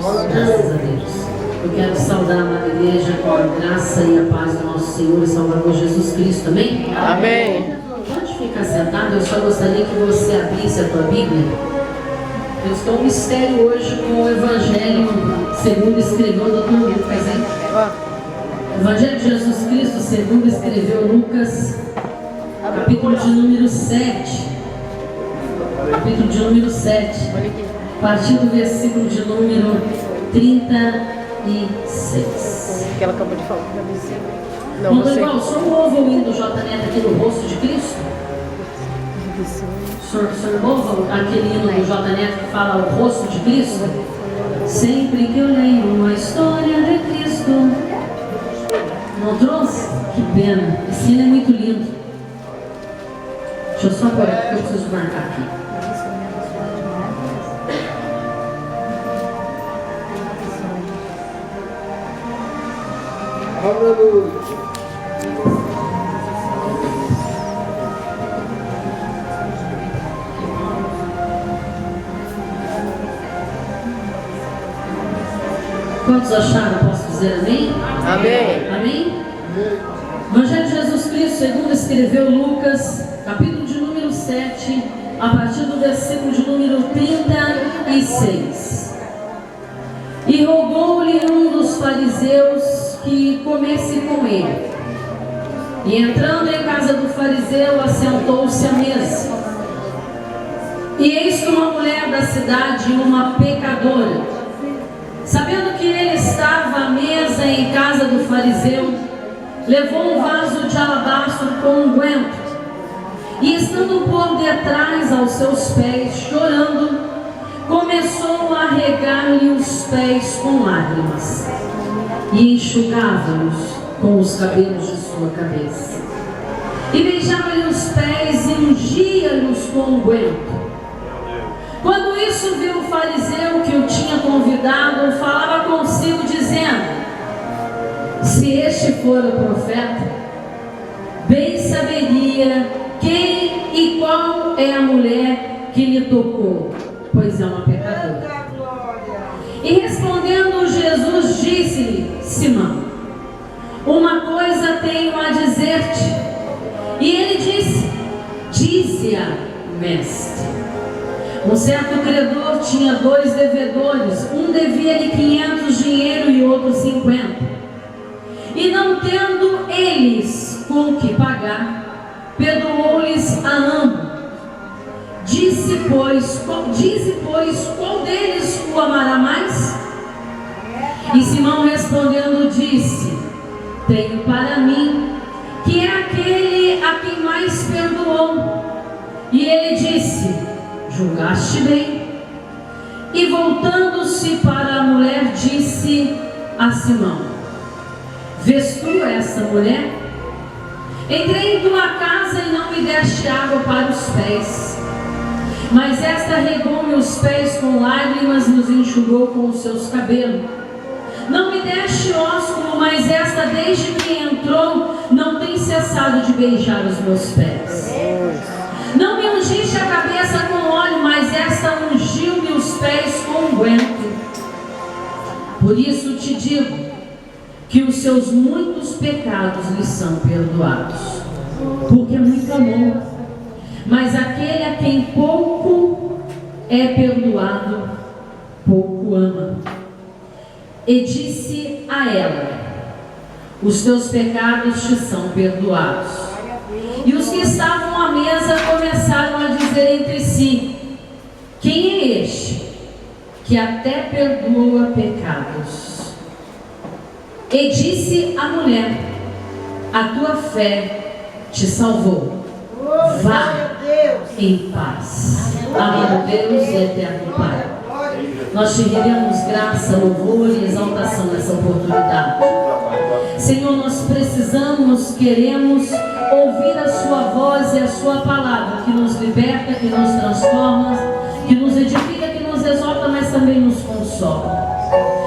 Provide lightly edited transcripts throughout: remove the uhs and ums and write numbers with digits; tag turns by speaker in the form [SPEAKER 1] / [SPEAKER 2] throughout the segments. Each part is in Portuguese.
[SPEAKER 1] Graças a Deus. Eu quero saudar a amada igreja com a graça e a paz do nosso Senhor e Salvador Jesus Cristo. Amém?
[SPEAKER 2] Amém.
[SPEAKER 1] Pode ficar sentado, eu só gostaria que você abrisse a tua Bíblia. Eu estou um mistério hoje com o Evangelho segundo escreveu o Dr. Lucas, hein? Evangelho de Jesus Cristo segundo escreveu Lucas, capítulo de número 7. Capítulo de número 7. A partir do versículo de número 36.
[SPEAKER 2] Que ela acabou de falar.
[SPEAKER 1] Não, você... igual, só o ovo ouvindo o J Neto aqui no rosto de Cristo? O senhor ouve aquele hino do J Neto que fala o rosto de Cristo? Sempre que eu lembro a história de Cristo. Não trouxe? Que pena. Esse hino é muito lindo. Deixa eu só pôr aqui que eu preciso marcar aqui.
[SPEAKER 3] Aleluia.
[SPEAKER 1] Quantos acharam? Posso dizer amém?
[SPEAKER 2] Amém.
[SPEAKER 1] Amém? Evangelho de Jesus Cristo, segundo escreveu Lucas, capítulo de número 7, a partir do versículo de número 36. E rogou-lhe um dos fariseus que comesse com ele. E entrando em casa do fariseu, assentou-se à mesa. E eis que uma mulher da cidade, uma pecadora, sabendo que ele estava à mesa em casa do fariseu, levou um vaso de alabastro com unguento, e estando por detrás aos seus pés, chorando, começou a regar-lhe os pés com lágrimas, e enxugava-os com os cabelos de sua cabeça, e beijava-lhe os pés e ungia-lhes com unguento. Quando isso viu o fariseu que o tinha convidado, falava consigo dizendo: se este for o profeta, bem saberia quem e qual é a mulher que lhe tocou, pois é uma pecadora. E respondendo Jesus, disse-lhe: Simão, uma coisa tenho a dizer-te. E ele disse: dize-a, mestre. Um certo credor tinha 2 devedores, um devia-lhe 500 dinheiro e outro 50. E não tendo eles com que pagar, perdoou-lhes a ambos. Dize, pois, qual deles o amará mais? E Simão respondendo disse: tenho para mim que é aquele a quem mais perdoou. E ele disse: julgaste bem. E voltando-se para a mulher, disse a Simão: vês tu essa mulher? Entrei em tua casa e não me deste água para os pés, mas esta regou-me os pés com lágrimas e os enxugou com os seus cabelos. Não me deste ósculo, mas esta desde que entrou não tem cessado de beijar os meus pés. Não me ungiste a cabeça com óleo, mas esta ungiu-me os pés com unguento. Por isso te digo que os seus muitos pecados lhe são perdoados, porque muito amou. Mas aquele a quem pouco é perdoado, pouco ama. E disse a ela: os teus pecados te são perdoados. E os que estavam à mesa começaram a dizer entre si: quem é este que até perdoa pecados? E disse a mulher: a tua fé te salvou. Vá em paz. Amado Deus e eterno Pai, nós te rendemos graça, louvor e exaltação nessa oportunidade. Senhor, nós precisamos, queremos ouvir a sua voz e a sua palavra, que nos liberta, que nos transforma, que nos edifica, que nos exalta, mas também nos consola.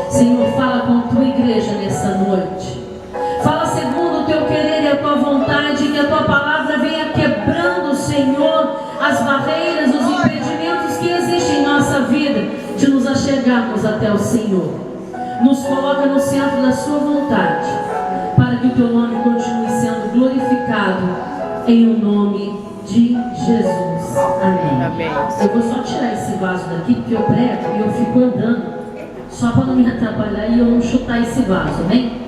[SPEAKER 1] Senhor, fala com a tua igreja nessa noite. Fala segundo o teu querer e a tua vontade, que a tua palavra venha quebrando, Senhor, as barreiras, os impedimentos que existem em nossa vida, de nos achegarmos até o Senhor. Nos coloca no centro da sua vontade, para que o teu nome continue sendo glorificado, em o nome de Jesus. Amém.
[SPEAKER 2] Amém.
[SPEAKER 1] Eu vou só tirar esse vaso daqui, porque eu prego e eu fico andando, só para não me atrapalhar e eu não chutar esse vaso, amém?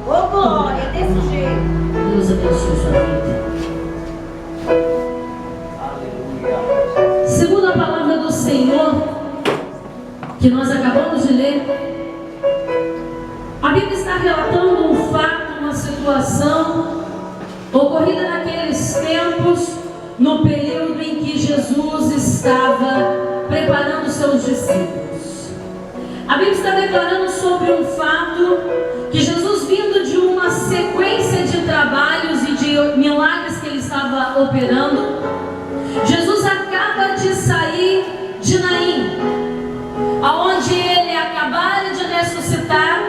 [SPEAKER 3] Ô, glória, desse jeito.
[SPEAKER 1] Deus abençoe sua vida. Segundo a palavra do Senhor, que nós acabamos de ler, a Bíblia está relatando um fato, uma situação ocorrida naqueles tempos, no período em que Jesus estava preparando seus discípulos. A Bíblia está declarando sobre um fato que Jesus, vindo de uma sequência de trabalhos e de milagres que ele estava operando, Jesus acaba de sair de Naim, aonde ele acabara de ressuscitar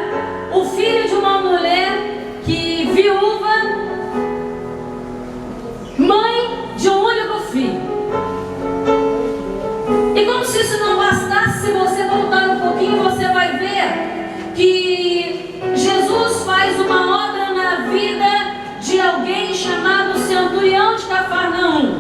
[SPEAKER 1] o filho de uma mulher que viúva, mãe de um único filho. E como se isso não bastasse, se você voltar um pouquinho, você vai ver que Jesus faz uma obra na vida de alguém chamado centurião de Cafarnaum.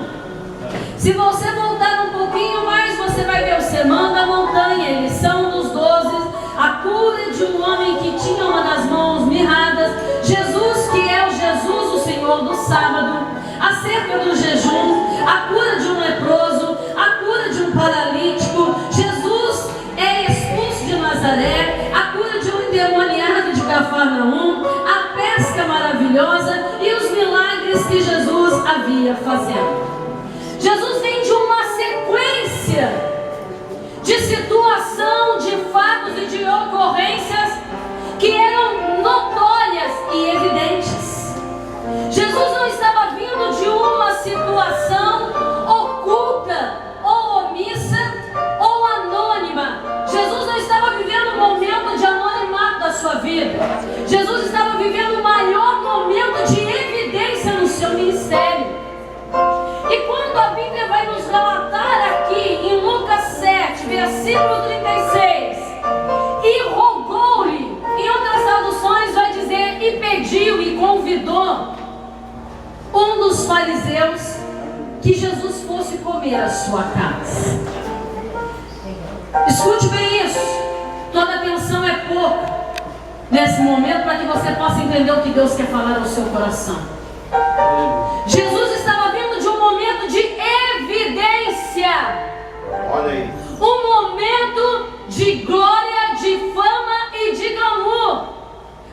[SPEAKER 1] Se você voltar um pouquinho mais, você vai ver o sermão da montanha, eles são dos 12, a cura de um homem que tinha uma das mãos mirradas, Jesus, que é o Jesus, o Senhor do sábado, acerca do jejum, a cura de um leproso, a cura de um paralítico. Jesus é expulso de Nazaré, a cura de um endemoniado de Cafarnaum, a pesca maravilhosa e os milagres que Jesus havia fazendo. Jesus vem de uma sequência de situação, de fatos e de ocorrências que eram notórias e evidentes. Jesus não estava vindo de uma situação oculta, ou omissa, ou anônima. Jesus não estava vivendo um momento de anonimato da sua vida. Jesus estava vivendo o maior momento de evidência no seu ministério. E quando a Bíblia vai nos relatar aqui em Lucas 7, versículo 36, e rogou-lhe, em outras traduções vai dizer, e pediu e convidou um dos fariseus que Jesus fosse comer à sua casa. Escute bem isso, toda atenção é pouca nesse momento para que você possa entender o que Deus quer falar ao seu coração. Jesus estava vindo de um momento de evidência.
[SPEAKER 2] Olha aí.
[SPEAKER 1] Um momento de glória, de fama e de glamour.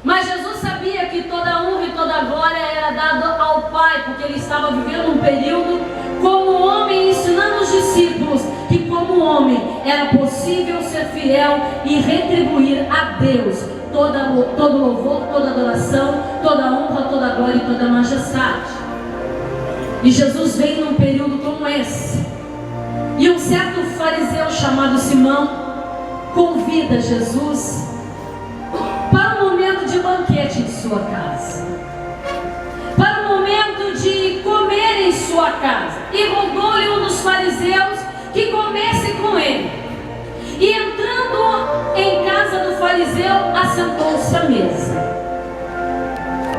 [SPEAKER 1] Mas Jesus sabia que toda honra e toda glória era dada ao Pai, porque ele estava vivendo um período como homem, ensinando os discípulos que como homem era possível ser fiel e retribuir a Deus todo louvor, toda adoração, toda honra, toda glória e toda majestade. E Jesus vem num período como esse. E um certo fariseu chamado Simão convida Jesus para um momento de banquete em sua casa, para um momento de comer em sua casa. E rogou-lhe um dos fariseus que comesse com ele. E entrando em casa do fariseu, assentou-se à mesa.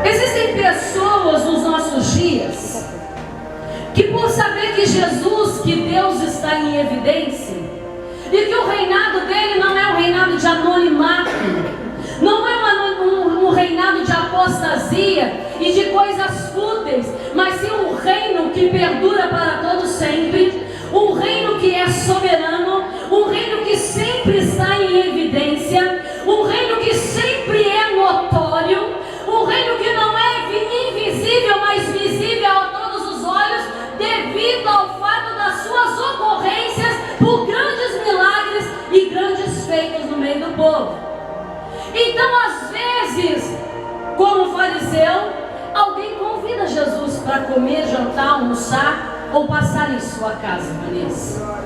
[SPEAKER 1] Existem pessoas nos nossos dias que, por saber que Jesus, que Deus está em evidência, e que o reinado dele não é um reinado de anonimato, não é um reinado de apostasia e de coisas fúteis, mas sim um reino que perdura para todo sempre, um reino que é soberano, um reino que sempre está em evidência, um reino que sempre é notório, um reino que não é invisível, mas visível a todos os olhos, devido ao fato das suas ocorrências por grandes milagres e grandes feitos no meio do povo. Então, às vezes, como fariseu, alguém convida Jesus para comer, jantar, almoçar ou passar em sua casa, Vanessa.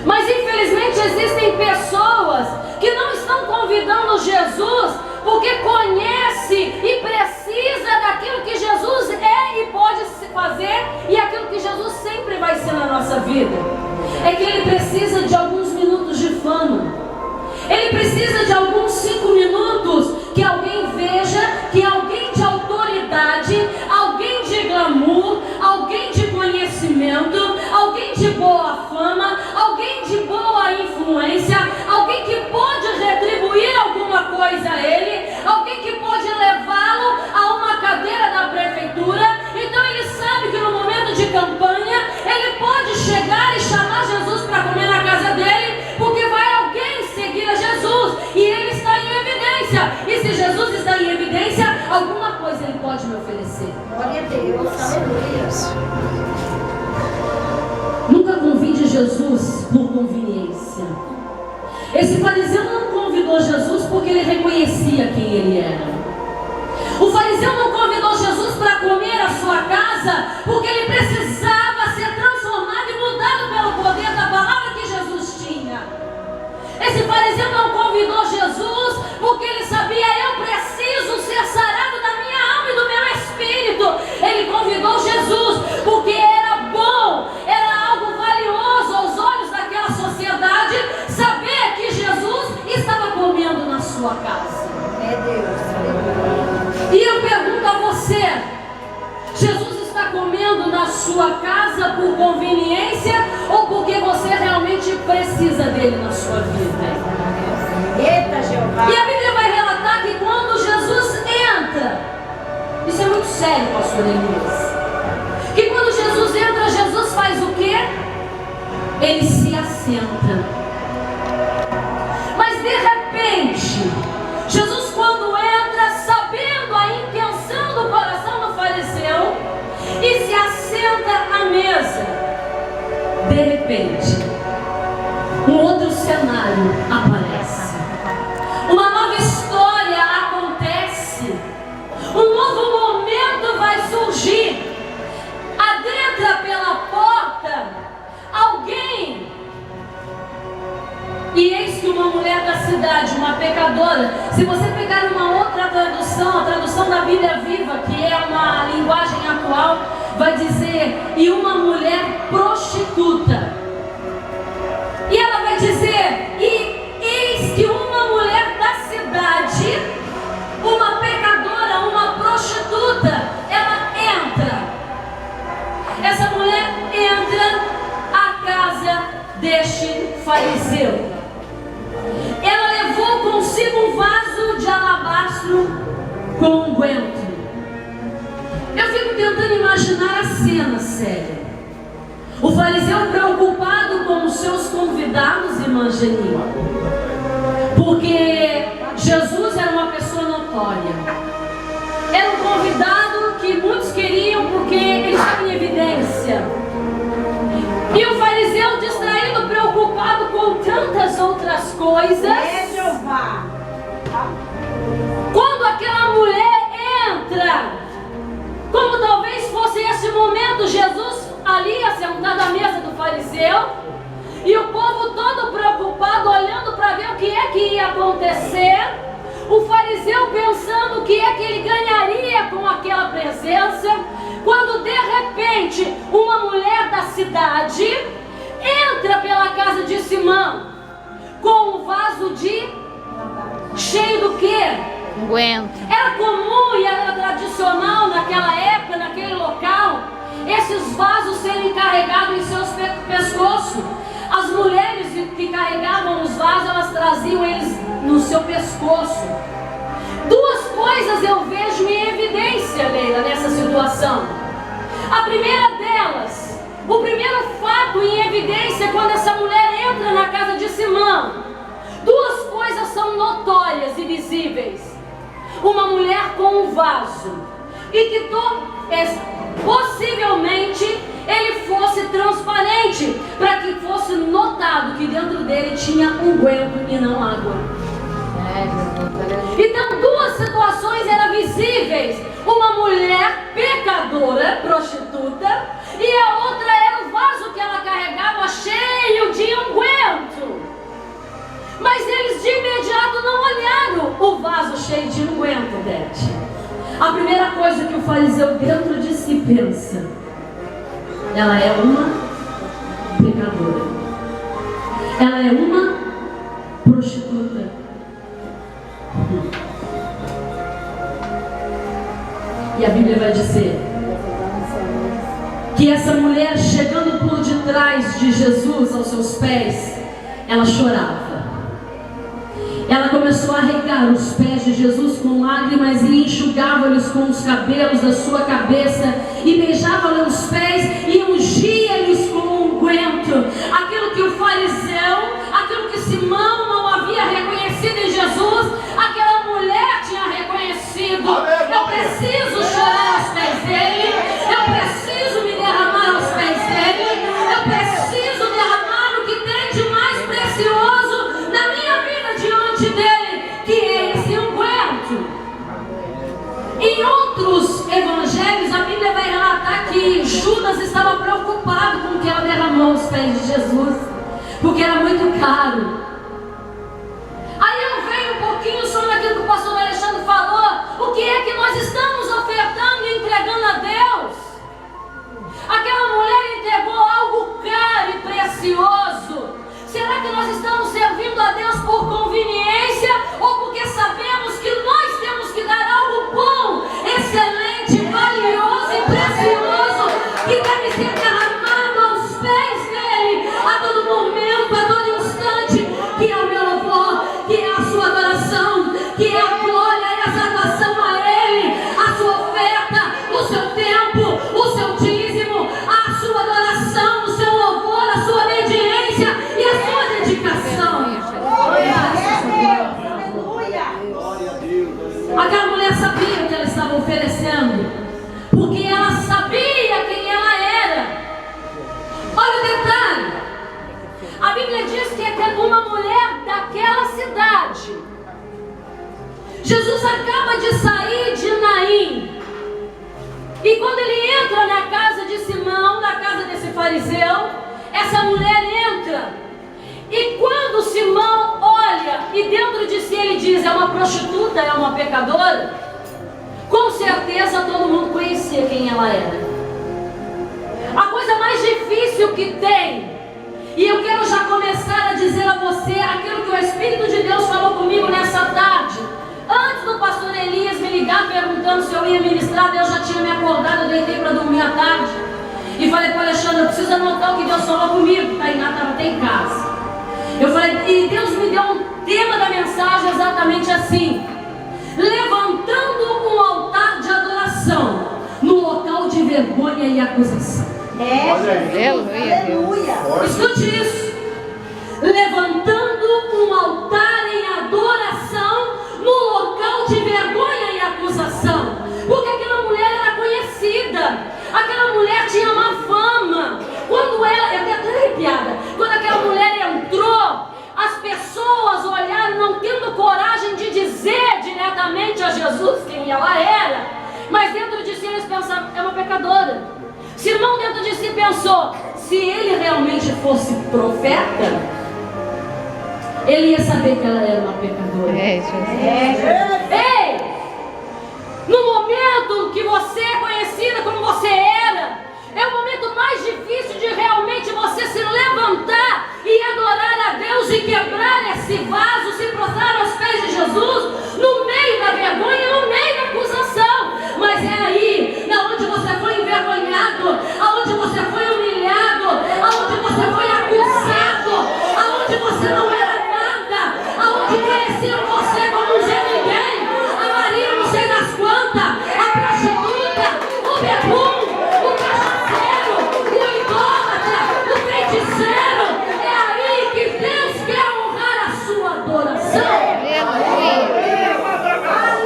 [SPEAKER 1] Mas infelizmente existem pessoas que não estão convidando Jesus porque conhece e precisa daquilo que Jesus é e pode fazer, e aquilo que Jesus sempre vai ser na nossa vida é que ele precisa de alguns minutos de fama, evidência. E se Jesus está em evidência, alguma coisa Ele pode me oferecer.
[SPEAKER 3] Glória a Deus. Aleluia.
[SPEAKER 1] Nunca convide Jesus por conveniência. Esse fariseu não convidou Jesus porque ele reconhecia quem ele era. O fariseu não convidou Jesus para comer a sua casa porque ele precisava ser transformado e mudado pelo poder da palavra que Jesus tinha. Esse fariseu não convidou Jesus porque ele sabia: eu preciso ser sarado da minha alma e do meu espírito. Ele convidou Jesus porque era bom, era algo valioso aos olhos daquela sociedade saber que Jesus estava comendo na sua casa.
[SPEAKER 3] É Deus.
[SPEAKER 1] E eu pergunto a você: Jesus está comendo na sua casa por conveniência ou porque você realmente precisa dele na sua vida?
[SPEAKER 3] Eita, Jeová.
[SPEAKER 1] E a Bíblia vai relatar que quando Jesus entra, isso é muito sério, pastor Elias, que quando Jesus entra, Jesus faz o quê? Ele se assenta. Mas de repente, Jesus, quando entra, sabendo a intenção do coração do fariseu, e se assenta à mesa, de repente, um outro cenário aparece. Uma nova história acontece. Um novo momento vai surgir. Adentra pela porta alguém. E eis que uma mulher da cidade, uma pecadora, se você pegar uma outra tradução, a tradução da Bíblia Viva, que é uma linguagem atual, vai dizer: e uma mulher prostituta. E ela vai dizer: e eis que uma mulher da cidade, uma pecadora, uma prostituta, ela entra. Essa mulher entra à casa deste fariseu. Ela levou consigo um vaso de alabastro com unguento. Eu fico tentando imaginar a cena séria. O fariseu preocupado com os seus convidados, irmã Geni, porque Jesus era uma pessoa notória. Era um convidado que muitos queriam porque ele estava em evidência. E o fariseu distraído, preocupado com tantas outras coisas.
[SPEAKER 3] É Jeová.
[SPEAKER 1] Quando aquela mulher entra, como talvez fosse esse momento, Jesus ali assentado à mesa do fariseu, e o povo todo preocupado, olhando para ver o que é que ia acontecer. O fariseu pensando o que é que ele ganharia com aquela presença, quando de repente uma mulher da cidade entra pela casa de Simão com um vaso cheio do quê?
[SPEAKER 2] Unguento.
[SPEAKER 1] Era comum e era tradicional naquela época, naquele local, esses vasos serem carregados em seus pescoços. As mulheres que carregavam os vasos, elas traziam eles no seu pescoço. Duas coisas eu vejo em evidência, Leila, nessa situação. A primeira delas, o primeiro fato em evidência, quando essa mulher entra na casa de Simão, duas coisas são notórias e visíveis. Uma mulher com um vaso, e que possivelmente ele fosse transparente, para que fosse notado que dentro dele tinha unguento e não água. Então duas situações eram visíveis: uma mulher pecadora, prostituta, e a outra era o vaso que ela carregava cheio de unguento. Mas eles de imediato não olharam o vaso cheio de unguento, Beth. A primeira coisa que o fariseu dentro de si pensa: ela é uma pecadora, ela é uma prostituta. E a Bíblia vai dizer que essa mulher, chegando por detrás de Jesus aos seus pés, ela chorava. Ela começou a regar os pés de Jesus com lágrimas e enxugava-lhes com os cabelos da sua cabeça e beijava-lhe os pés e ungia-lhes com unguento. Aquilo que o fariseu, aquilo que Simão não havia reconhecido em Jesus, aquela mulher derramou aos pés de Jesus, porque era muito caro. Aí eu venho um pouquinho só naquilo que o pastor Alexandre falou. O que é que nós estamos ofertando e entregando a Deus? Aquela mulher entregou algo caro e precioso. Será que nós estamos servindo a Deus por conveniência ou porque sabemos que nós temos que dar algo bom, excelente, valioso e precioso, que deve ser derramado aos pés dele a todo momento, a todo instante, que é o meu louvor, que é a sua adoração, que é a glória e a exaltação a ele, a sua oferta, o seu tempo, o seu dízimo, a sua adoração, o seu louvor, a sua obediência e a sua dedicação. Aquela mulher sabia o que ela estava oferecendo, porque ela sabia quem ela era. Olha o detalhe, a Bíblia diz que é uma mulher daquela cidade. Jesus acaba de sair de Naim, e quando ele entra na casa de Simão, na casa desse fariseu, essa mulher entra. E quando Simão olha e dentro de si ele diz: é uma prostituta, é uma pecadora, com certeza todo mundo conhecia quem ela era. A coisa mais difícil que tem, e eu quero já começar a dizer a você aquilo que o Espírito de Deus falou comigo nessa tarde. Antes do pastor Elias me ligar perguntando se eu ia ministrar, Deus já tinha me acordado, eu deitei para dormir à tarde. E falei para o Alexandre: eu preciso anotar o que Deus falou comigo. Tainá estava até em casa. Eu falei, e Deus me deu um tema da mensagem exatamente assim: levantando um altar de adoração no local de vergonha e acusação.
[SPEAKER 3] Aleluia.
[SPEAKER 1] Escute isso: levantando um altar em adoração no local de vergonha e acusação. Porque aquela mulher era conhecida, aquela mulher tinha uma fama. Quando ela, eu até arrepiada, quando aquela mulher entrou, as pessoas olharam, não tendo coragem de dizer diretamente a Jesus quem ela era, mas dentro de si eles pensaram: é uma pecadora. Simão dentro de si pensou: se ele realmente fosse profeta, ele ia saber que ela era uma pecadora. Ei! No momento que você é conhecida como você era, é o momento mais difícil de realmente você se levantar e adorar a Deus e quebrar esse vaso, se prostrar aos pés de Jesus, no meio da vergonha, no meio da acusação. Mas é aí, onde você foi envergonhado, aonde você foi humilhado, aonde você foi acusado, aonde você não era nada, aonde conheciam você como um Zé Ninguém, a Maria não sei das quantas, a prostituta, o bebum, o cachaceiro, o idólatra, o feiticeiro. É aí que Deus quer honrar a sua adoração.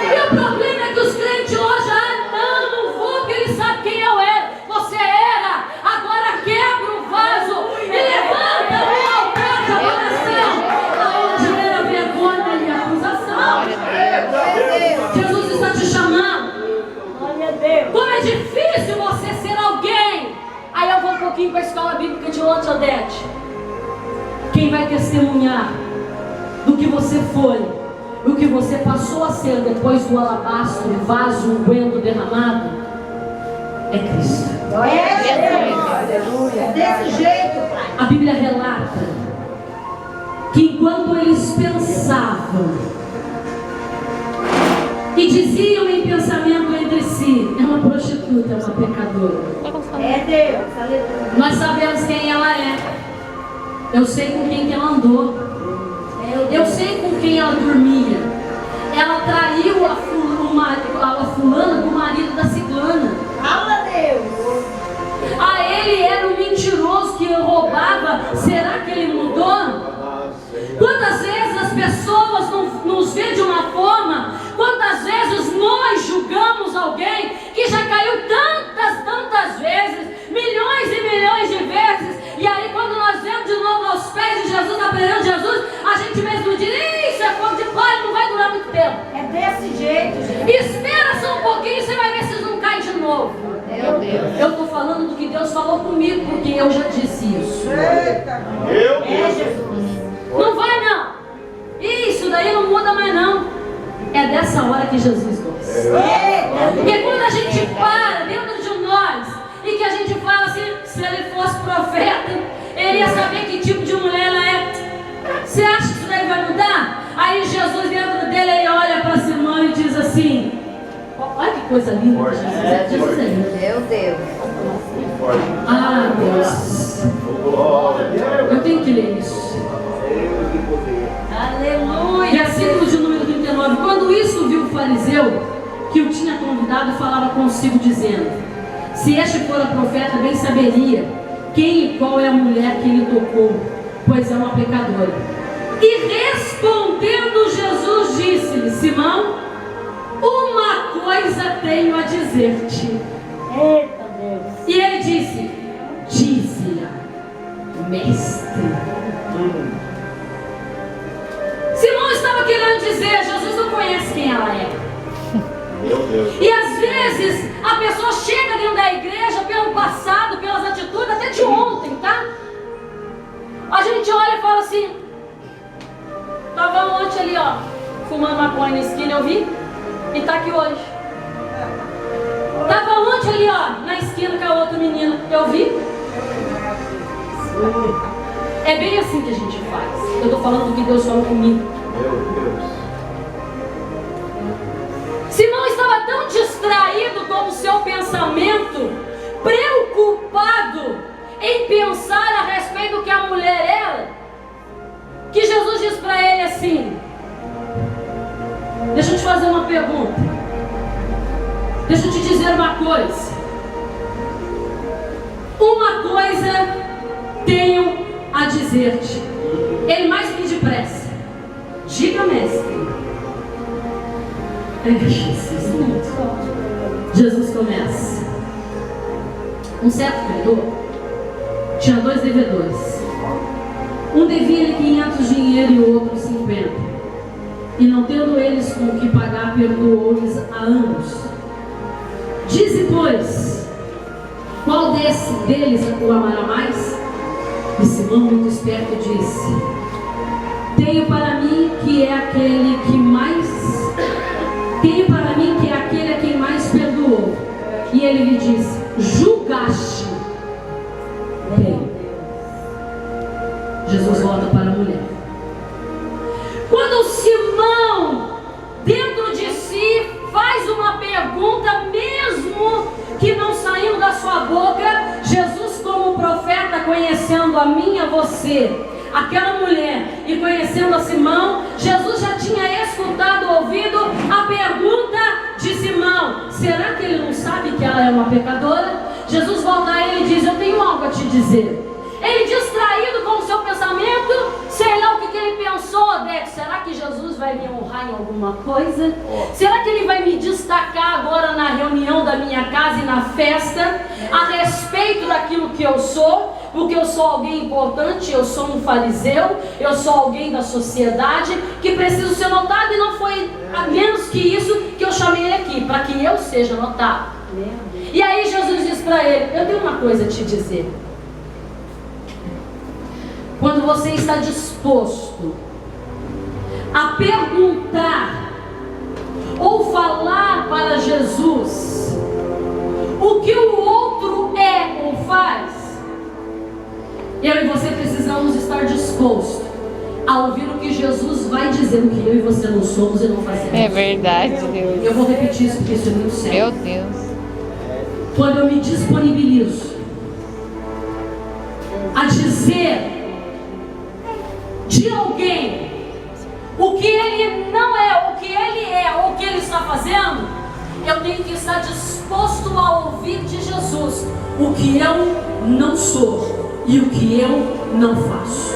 [SPEAKER 1] E o problema é que os crentes hoje, não vou, porque ele sabe quem eu era. Você era, agora quebra o vaso e levanta o altar de adoração, aonde era vergonha e acusação. Jesus está te chamando. Como é difícil você ser alguém. Aí eu vou um pouquinho para a escola bíblica de Lote Odete. Quem vai testemunhar do que você foi, o que você passou a ser depois do alabastro, vaso unguento derramado, é Cristo.
[SPEAKER 3] Aleluia. Desse jeito, Pai.
[SPEAKER 1] A Bíblia relata que enquanto eles pensavam e diziam em pensamento entre si: é uma prostituta, é uma pecadora.
[SPEAKER 3] É Deus, aleluia.
[SPEAKER 1] Nós sabemos quem ela é. Eu sei com quem que ela andou. Eu sei com quem ela dormia. Ela traiu a fulana do marido da ciclana.
[SPEAKER 3] Fala, Deus.
[SPEAKER 1] Ele era um mentiroso que roubava. Será que ele mudou? Quantas vezes as pessoas nos veem de uma forma, quantas vezes nós julgamos alguém que já caiu tantas vezes, milhões e milhões de vezes, e aí quando nós vemos de novo aos pés de Jesus, na presença de Jesus, a gente mesmo diz: isso é fogo de palha, não vai durar muito tempo.
[SPEAKER 3] É desse jeito, gente.
[SPEAKER 1] Espera só um pouquinho e você vai ver se não cai de novo.
[SPEAKER 3] Meu Deus.
[SPEAKER 1] Eu estou falando do que Deus falou comigo, porque eu já disse isso.
[SPEAKER 2] Meu Deus.
[SPEAKER 1] Não vai não. Isso daí não muda mais não. É dessa hora que Jesus gosta. Porque quando a gente para dentro de nós e que a gente fala assim, se ele fosse profeta, ele ia saber que tipo de mulher ela é. Você acha que isso daí vai mudar? Aí Jesus dentro dele, ele olha para Simão e diz assim, olha que coisa linda que Jesus é. Jesus é lindo.
[SPEAKER 4] Meu Deus.
[SPEAKER 1] Ah, Deus. Eu tenho que ler isso.
[SPEAKER 3] Aleluia.
[SPEAKER 1] Versículo de número 39. Quando isso viu o fariseu que o tinha convidado, falava consigo dizendo, se este fora profeta, bem saberia quem e qual é a mulher que ele tocou, pois é uma pecadora. E respondendo Jesus disse-lhe, Simão, uma coisa tenho a dizer-te.
[SPEAKER 3] Eita Deus.
[SPEAKER 1] E ele disse, dize-lhe, mestre. Simão estava querendo dizer, Jesus não conhece quem ela é.
[SPEAKER 2] Meu Deus.
[SPEAKER 1] E às vezes a pessoa chega dentro da igreja pelo passado, pelas atitudes, até de ontem, tá? A gente olha e fala assim, estava ontem ali, ó, fumando maconha na esquina, eu vi, e tá aqui hoje. Estava ontem ali, ó, na esquina com a outra menina, eu vi. É bem assim que a gente faz. Eu estou falando do que Deus falou comigo.
[SPEAKER 2] Meu Deus.
[SPEAKER 1] Simão estava tão distraído com o seu pensamento, preocupado em pensar a respeito do que a mulher era, que Jesus diz para ele assim, deixa eu te fazer uma pergunta, deixa eu te dizer uma coisa tenho a dizer-te. Ele mais me depressa, diga, mestre. Jesus começa. Um certo credor tinha 2 devedores. Um devia-lhe 500 dinheiro e o outro 50. E não tendo eles com o que pagar, perdoou-lhes a ambos. Dize, pois, qual deles o amará mais? E Simão, muito esperto, disse, tenho para mim que é aquele a quem mais perdoou. E ele lhe disse, julgaste bem. Jesus volta para a mulher. Quando Simão, dentro de si, faz uma pergunta, mesmo que não saindo da sua boca, Jesus, como profeta, conhecendo a mim e a você, aquela mulher, e conhecendo a Simão, Jesus já tinha escutado, ouvido a pergunta de Simão. Será que ele não sabe que ela é uma pecadora? Jesus volta a ele e diz, eu tenho algo a te dizer. Ele, distraído com o seu pensamento, sei lá o que ele pensou, Dex, será que Jesus vai me honrar em alguma coisa? Será que ele vai me destacar agora na reunião da minha casa e na festa, a respeito daquilo que eu sou? Porque eu sou alguém importante, eu sou um fariseu, eu sou alguém da sociedade, que preciso ser notado, e não foi a menos que isso que eu chamei ele aqui, para que eu seja notado. E aí Jesus diz para ele, eu tenho uma coisa a te dizer. Quando você está disposto a perguntar ou falar para Jesus o que o outro é ou faz, eu e você precisamos estar dispostos a ouvir o que Jesus vai dizer, o que eu e você não somos e não fazemos.
[SPEAKER 4] É verdade, Deus.
[SPEAKER 1] Eu vou repetir isso porque isso é muito sério.
[SPEAKER 4] Meu Deus.
[SPEAKER 1] Quando eu me disponibilizo a dizer de alguém o que ele não é, o que ele é, ou o que ele está fazendo, eu tenho que estar disposto a ouvir de Jesus o que eu não sou e o que eu não faço.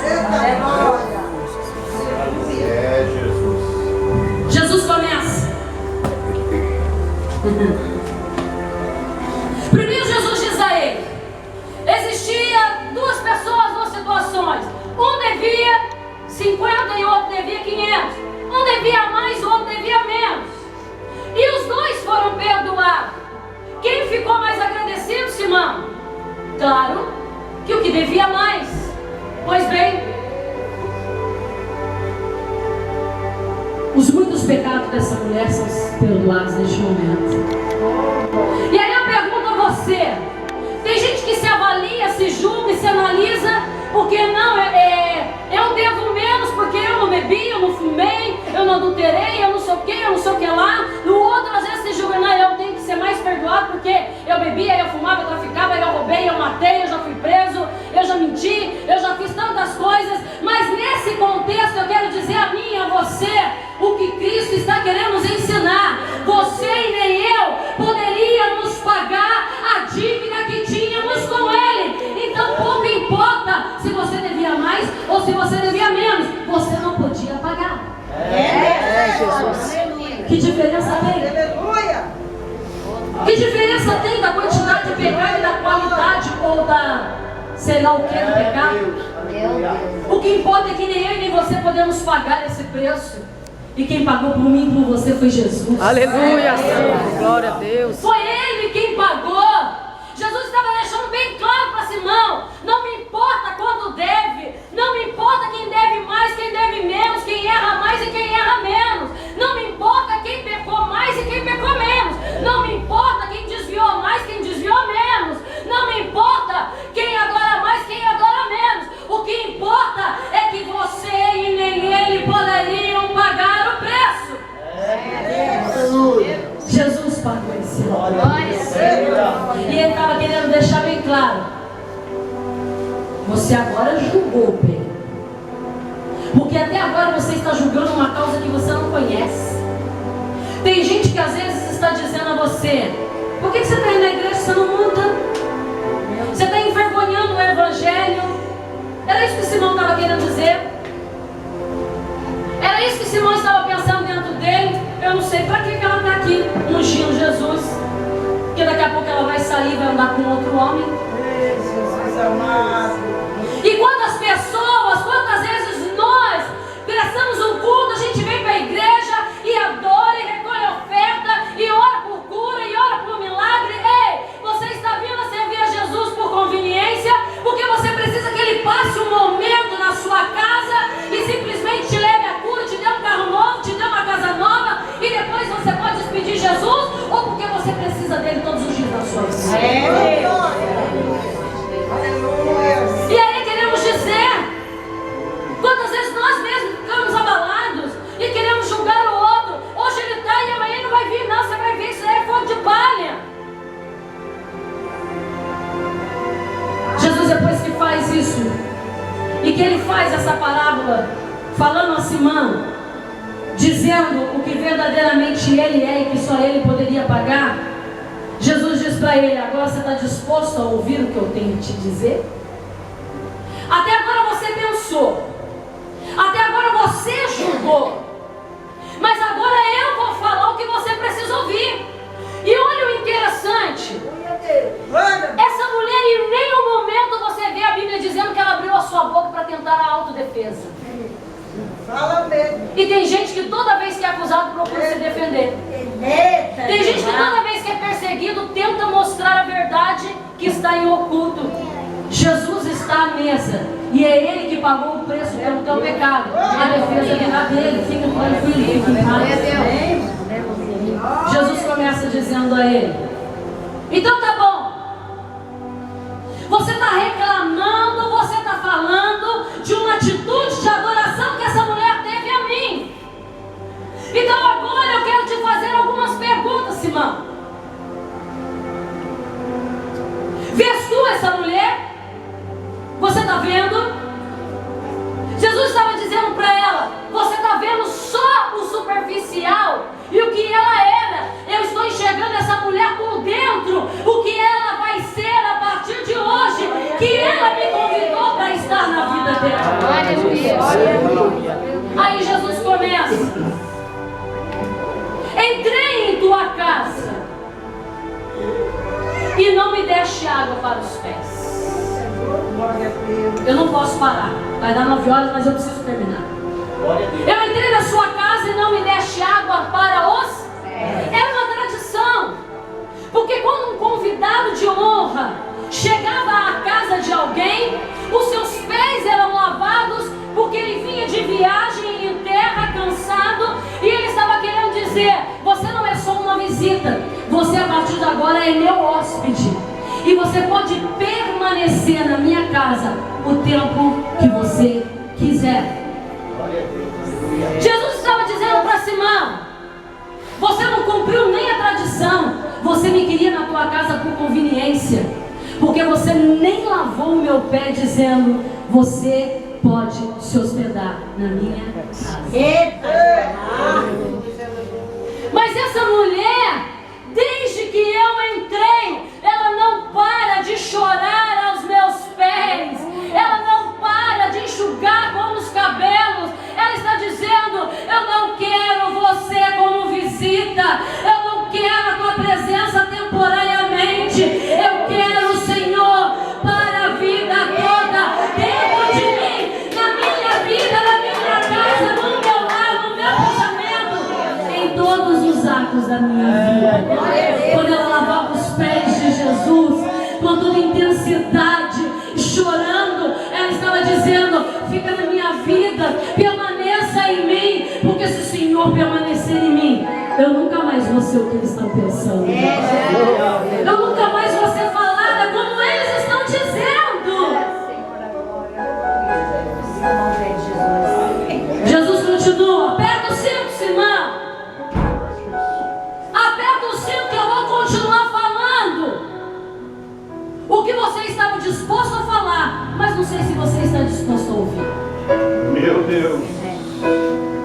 [SPEAKER 2] É Jesus.
[SPEAKER 1] Jesus começa. Primeiro Jesus diz a ele, existia 2 pessoas, 2 situações. Um devia 50 e o outro devia 500. Um devia mais, o outro devia menos. E os 2 foram perdoados. Quem ficou mais agradecido, Simão? Claro que o que devia mais. mulher são perdoados neste momento. E aí eu pergunto a você, tem gente que se avalia, se julga e se analisa, porque não, eu devo menos porque eu não bebi, eu não fumei, eu não adulterei, eu não sei o que, eu não sei o que lá. No outro, às vezes, se julga, não, eu tenho que ser mais perdoado porque eu bebia, eu fumava, eu traficava, eu roubei, eu matei, eu já fui preso, eu já menti, eu já fiz tantas coisas. Mas nesse contexto eu quero dizer a mim e a você o que Cristo está querendo nos ensinar. Você e nem eu poderíamos pagar a dívida que tínhamos com Ele. Então pouco importa se você devia mais ou se você devia menos, você não podia pagar.
[SPEAKER 3] Jesus.
[SPEAKER 1] Que diferença tem?
[SPEAKER 3] Aleluia.
[SPEAKER 1] Que diferença tem da quantidade de pecado e da qualidade ou da sei lá o que do pecado? O que importa é que nem eu e nem você podemos pagar esse preço. E quem pagou por mim e por você foi Jesus.
[SPEAKER 4] Aleluia, Senhor. Glória a Deus.
[SPEAKER 1] Foi Ele quem pagou. Jesus estava deixando bem claro para Simão: não me importa quando deve, não me importa quem deve mais, quem deve menos, quem erra mais e quem erra menos, não me importa quem pecou mais e quem pecou menos, não me importa quem desviou mais, quem desviou menos, não me importa quem adora mais, quem adora menos. O que importa é que você e nem ele poderiam pagar o preço. Jesus pagou esse nome. E ele estava querendo deixar bem claro: você agora julgou o bem, porque até agora você está julgando uma causa que você não conhece. Tem gente que às vezes está dizendo a você: por que você está indo na igreja e você não muda? Você está envergonhando o evangelho. Era isso que Simão estava querendo dizer. Era isso que Simão estava pensando dentro dele. Eu não sei para que ela está aqui ungindo Jesus, porque daqui a pouco ela vai sair e vai andar com outro homem.
[SPEAKER 3] Jesus amado.
[SPEAKER 1] E quantas pessoas, quantas vezes nós prestamos um culto, a gente vem para a igreja e adora e recolhe oferta e ora por cura e ora por milagre. Ei, você está vindo a servir a Jesus por conveniência, porque você precisa que Ele passe um momento na sua casa e simplesmente te leve a cura, te dê um carro novo, te dê uma casa nova e depois você pode despedir Jesus, ou porque você precisa dele todos os dias da sua vida.
[SPEAKER 3] Aleluia.
[SPEAKER 1] E aí queremos dizer, quantas vezes nós mesmos ficamos abalados e queremos julgar o outro. Hoje ele está e amanhã ele não vai vir, não. Você vai ver, isso aí é fogo de palha. Jesus, depois que faz isso e que ele faz essa parábola falando a Simão, dizendo o que verdadeiramente ele é e que só ele poderia pagar, Jesus diz para ele: agora você está disposto a ouvir o que eu tenho que te dizer? Até agora você pensou, até agora você julgou, mas agora eu vou falar o que você precisa ouvir. E olha o interessante, essa mulher em nenhum momento você vê a Bíblia dizendo que ela abriu a sua boca para tentar a autodefesa.
[SPEAKER 3] Fala mesmo.
[SPEAKER 1] E tem gente que toda vez que é acusado procura se defender. Tem gente que toda vez que é perseguido tenta mostrar a verdade que está em oculto. Jesus está à mesa e é Ele que pagou o preço pelo teu pecado. A defesa virá dele. Fica tranquilo, fica em paz. Jesus começa dizendo a ele: então tá bom, você está reclamando, você está falando de uma atitude de adoração que essa mulher teve a mim. Então agora eu quero te fazer algumas perguntas, Simão. Vês tu essa mulher? Você está vendo? Jesus estava dizendo para ela: você está vendo só o superficial e o que ela era. Eu estou enxergando essa mulher por dentro, o que ela vai ser a partir de hoje, que ela me convidou para estar na vida dela. Aí Jesus começa: entrei em tua casa e não me deste água para os pés. Eu não posso parar, vai dar 9 horas, mas eu preciso terminar. Eu entrei na sua casa e não me deste água para os pés. Era uma tradição, porque quando um convidado de honra chegava à casa de alguém, os seus pés eram lavados, porque ele vinha de viagem em terra cansado, e ele estava querendo dizer: Você a partir de agora é meu hóspede. E você pode permanecer na minha casa o tempo que você quiser. Jesus estava dizendo para Simão: você não cumpriu nem a tradição. Você me queria na tua casa por conveniência, porque você nem lavou o meu pé, dizendo: você pode se hospedar na minha casa. Mas essa mulher, desde que eu entrei, ela não para de chorar aos meus pés. Ela não para de enxugar com os cabelos. Ela está dizendo: eu não quero você como visita. Eu não quero a tua presença temporariamente. Eu quero o Senhor para a vida toda, dentro de mim, na minha vida, na minha casa, no meu lar, no meu pensamento, em todos os atos da minha vida. Quando ela lavava os pés de Jesus, com toda intensidade, chorando, ela estava dizendo: fica na minha vida, permaneça em mim, porque se o Senhor permanecer em mim, eu nunca mais vou ser o que eles estão pensando. Eu nunca mais vou ser falada como eles estão dizendo. Jesus continua: aperta o cinto, Simão. Aperta o cinto que eu vou continuar falando o que você estava disposto a falar, mas não sei se você está disposto a ouvir.
[SPEAKER 2] Meu Deus.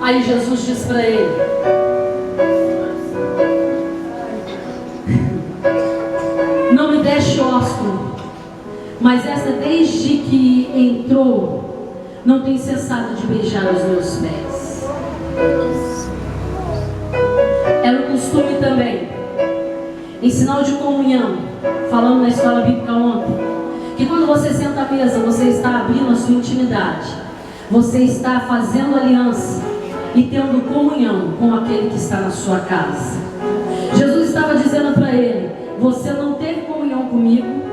[SPEAKER 1] Aí Jesus diz para ele: não me deste ósculo, mas essa desde que entrou não tem cessado de beijar os meus pés. Era o costume também, em sinal de comunhão, falando na escola bíblica ontem, que quando você senta à mesa, você está abrindo a sua intimidade, você está fazendo aliança e tendo comunhão com aquele que está na sua casa. Jesus estava dizendo para ele: você não teve comunhão comigo,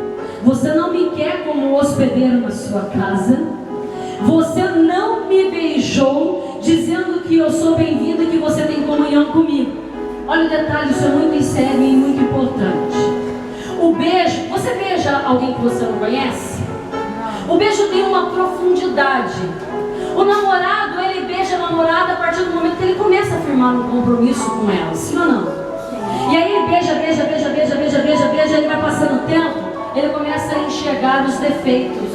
[SPEAKER 1] você não me quer como hospedeiro na sua casa, você não me beijou dizendo que eu sou bem-vindo e que você tem comunhão comigo. Olha o detalhe, isso é muito sério e muito importante. O beijo, você beija alguém que você não conhece? O beijo tem uma profundidade. O namorado, ele beija a namorada a partir do momento que ele começa a firmar um compromisso com ela, sim ou não? E aí ele beija, ele vai passando o tempo, ele começa a enxergar os defeitos.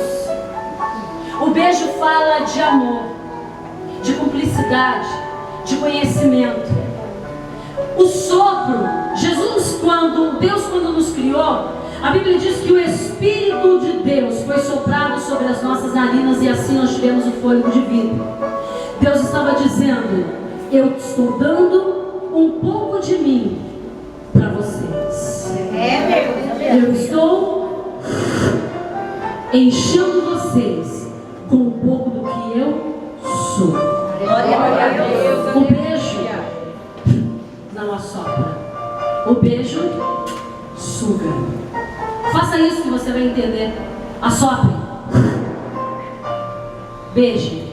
[SPEAKER 1] O beijo fala de amor, de cumplicidade, de conhecimento. O sopro, Deus quando nos criou, a Bíblia diz que o Espírito de Deus foi soprado sobre as nossas narinas e assim nós tivemos o fôlego de vida. Deus estava dizendo: eu estou dando um pouco de mim para vocês. Eu estou enchendo vocês com um pouco do que eu sou. O beijo não assopra, o beijo suga. Faça isso que você vai entender. Assopre, beije.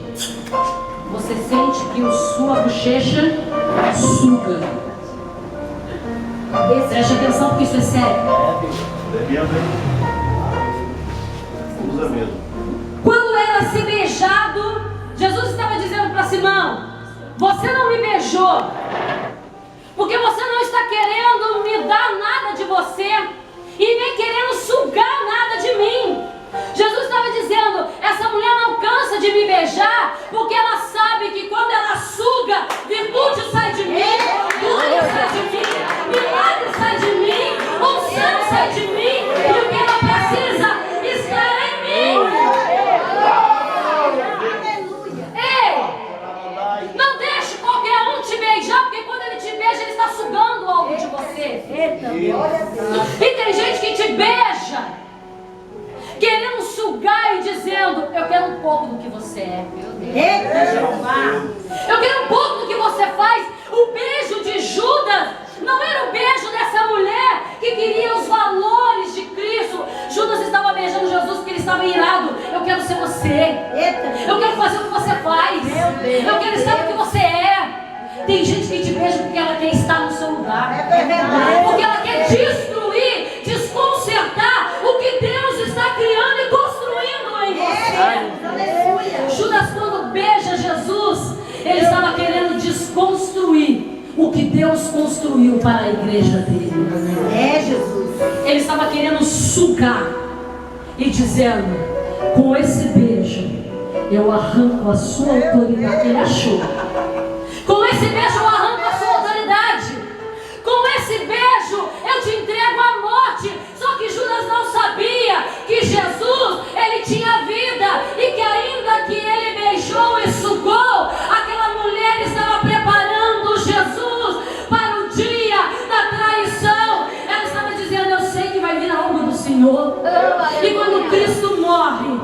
[SPEAKER 1] Você sente que sua bochecha suga. Preste atenção, porque isso é sério.
[SPEAKER 2] Usa mesmo.
[SPEAKER 1] Quando era ser beijado, Jesus estava dizendo para Simão: você não me beijou porque você não está querendo me dar nada de você e nem querendo sugar nada de mim. Jesus estava dizendo: essa mulher não cansa de me beijar porque ela sabe que quando ela suga, virtude sai de mim, glória sai de mim, milagre sai de mim, unção sai de mim, e o que ela precisa está em mim. Ei, não deixe qualquer um te beijar, porque quando ele te beija, ele está sugando algo de você. E tem gente que te beija querendo sugar e dizendo: eu quero um pouco do que você é. Eu quero um pouco do que você faz. O beijo de Judas não era o beijo dessa mulher que queria os valores de Cristo. Judas estava beijando Jesus porque ele estava irado. Eu quero ser você. Eu quero fazer o que você faz. Eu quero estar o que você é. Tem gente que te beija porque ela quer estar no seu lugar. Porque ela quer que Deus construiu para a igreja dele.
[SPEAKER 3] Jesus.
[SPEAKER 1] Ele estava querendo sugar e dizendo: com esse beijo eu arranco a sua autoridade. Ele achou: com esse beijo eu arranco a sua autoridade. Com esse beijo eu te entrego à morte. Só que Judas não sabia que Jesus, ele tinha vida, e que ainda que ele beijou e sugou, aquela mulher estava preparando Jesus para o dia da traição. Ela estava dizendo: eu sei que vai vir algo do Senhor. E quando Cristo morre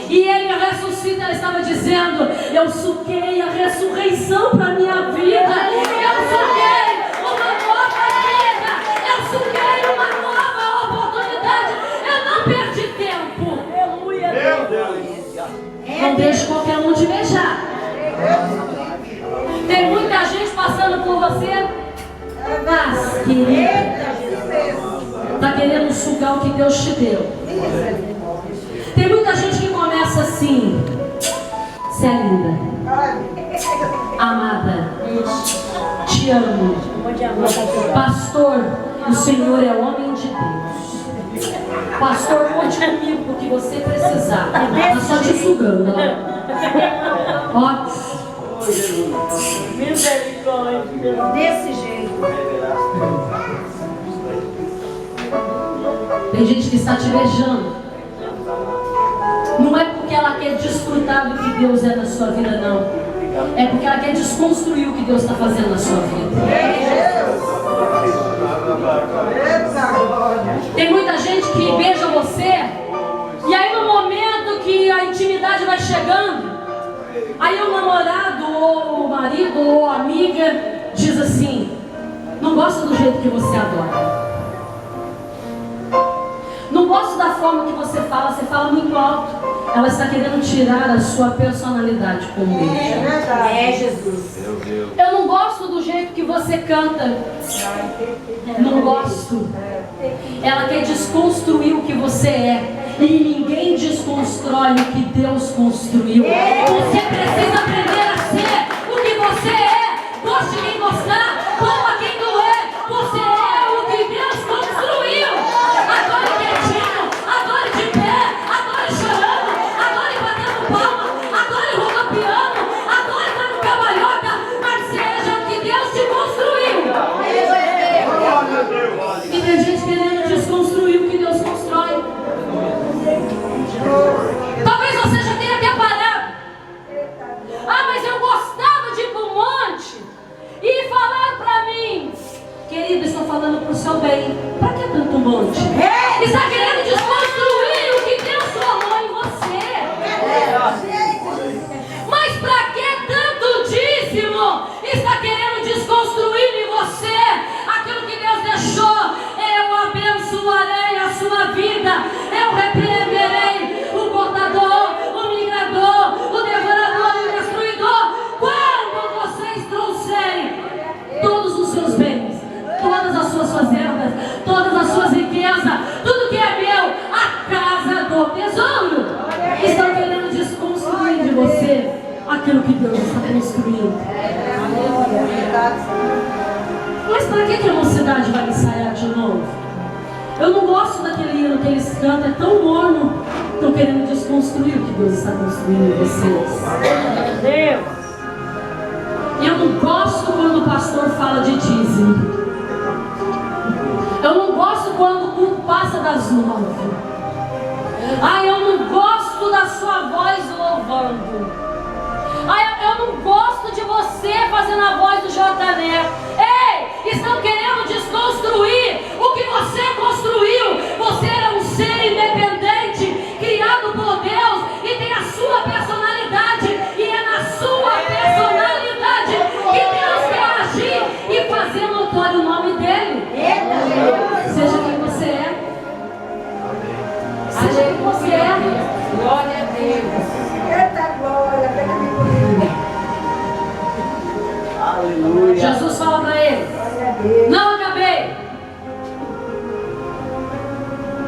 [SPEAKER 1] e ele ressuscita, ela estava dizendo: eu suquei a ressurreição para a minha vida. Eu suquei uma nova vida. Eu suquei uma nova oportunidade. Eu não perdi tempo.
[SPEAKER 2] Meu Deus.
[SPEAKER 1] Não deixe qualquer um te beijar. Tem muita gente passando por você, mas querida, está querendo sugar o que Deus te deu. Tem muita gente que começa assim: você é linda, amada, te amo, pastor, o Senhor é homem de Deus. Pastor, conte comigo o que você precisar. Está só te sugando, ó. Ó.
[SPEAKER 3] Misericórdia. Desse jeito.
[SPEAKER 1] Tem gente que está te beijando. Não é porque ela quer desfrutar do que Deus é na sua vida, não. É porque ela quer desconstruir o que Deus está fazendo na sua vida. Tem muita gente que beija você, e aí no momento que a intimidade vai chegando, aí o namorado, ou o marido, ou a amiga diz assim: não gosto do jeito que você adora. Não gosto da forma que você fala muito alto. Ela está querendo tirar a sua personalidade com o beijo.
[SPEAKER 3] É Jesus.
[SPEAKER 1] Eu não gosto do jeito que você canta. Não gosto. Ela quer desconstruir o que você é. E ninguém desconstrói o que Deus construiu. Você precisa aprender a ser o que você é. Goste de quem gostar, doa quem doer. Você é o que Deus construiu. Adore quietinho, adore de pé, adore chorando, adore batendo palma, adore rodopiando, adore dando cambalhota, mas seja o que Deus te construiu. E tem gente querendo desconstruir o que Deus constrói. Talvez você já tenha até parado. Ah, mas eu gostava de ir para um monte e falar para mim: querido, estou falando para o seu bem. Para que tanto monte? Está querendo desconstruir o que Deus falou em você. Mas para que tanto dízimo? Está querendo desconstruir em você aquilo que Deus deixou. Eu abençoarei a sua vida. Eu repreenderei o cortador, o migrador, o devorador e o destruidor. Quando vocês trouxerem todos os seus bens, todas as suas fazendas, todas as suas riquezas, tudo que é meu, a casa do tesouro, estão querendo desconstruir de você aquilo que Deus está construindo. Mas para que a mocidade vai ensaiar de novo? Eu não gosto daquele hino que eles cantam, é tão morno. Estão querendo desconstruir o que Deus está construindo em vocês. Eu não gosto quando o pastor fala de dízimo. Eu não gosto quando o culto passa das 9. Eu não gosto da sua voz louvando. Eu não gosto de você fazendo a voz do Jordané. Ei, estão querendo desconstruir o que você construiu. Você era um ser independente, criado por Deus, e tem a sua personalidade. E é na sua personalidade que Deus quer agir e fazer notório o nome dele. Seja quem você é. Seja quem você é. Glória a Deus.
[SPEAKER 2] Aleluia.
[SPEAKER 1] Jesus fala para ele: não acabei.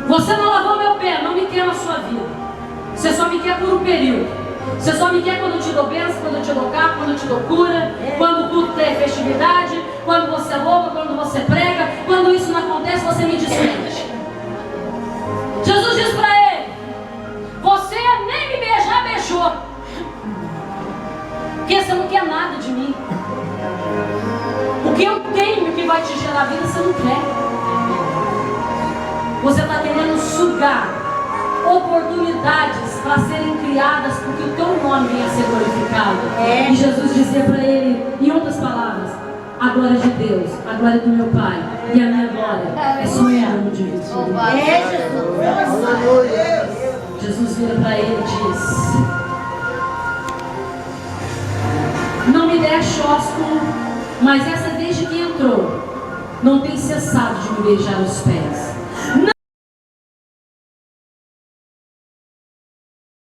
[SPEAKER 1] Você não lavou meu pé, não me quer na sua vida. Você só me quer por um período. Você só me quer quando eu te dou bênção, quando eu te dou carro, quando eu te dou cura, quando tudo tem festividade, quando você louva, quando você prega. Quando isso não acontece, você me desmente. Jesus diz para ele: você nem me beijar, beijou, porque você não quer nada de mim. O que eu tenho que vai te gerar vida, você não quer. Você está querendo sugar oportunidades para serem criadas, porque o teu nome venha a ser glorificado. E Jesus dizia para ele, em outras palavras: a glória de Deus, a glória do meu Pai e a minha glória é sinônimo de virtude. Jesus vira para ele e diz: não me deixe ósculo, mas essa desde que entrou não tem cessado de me beijar os pés.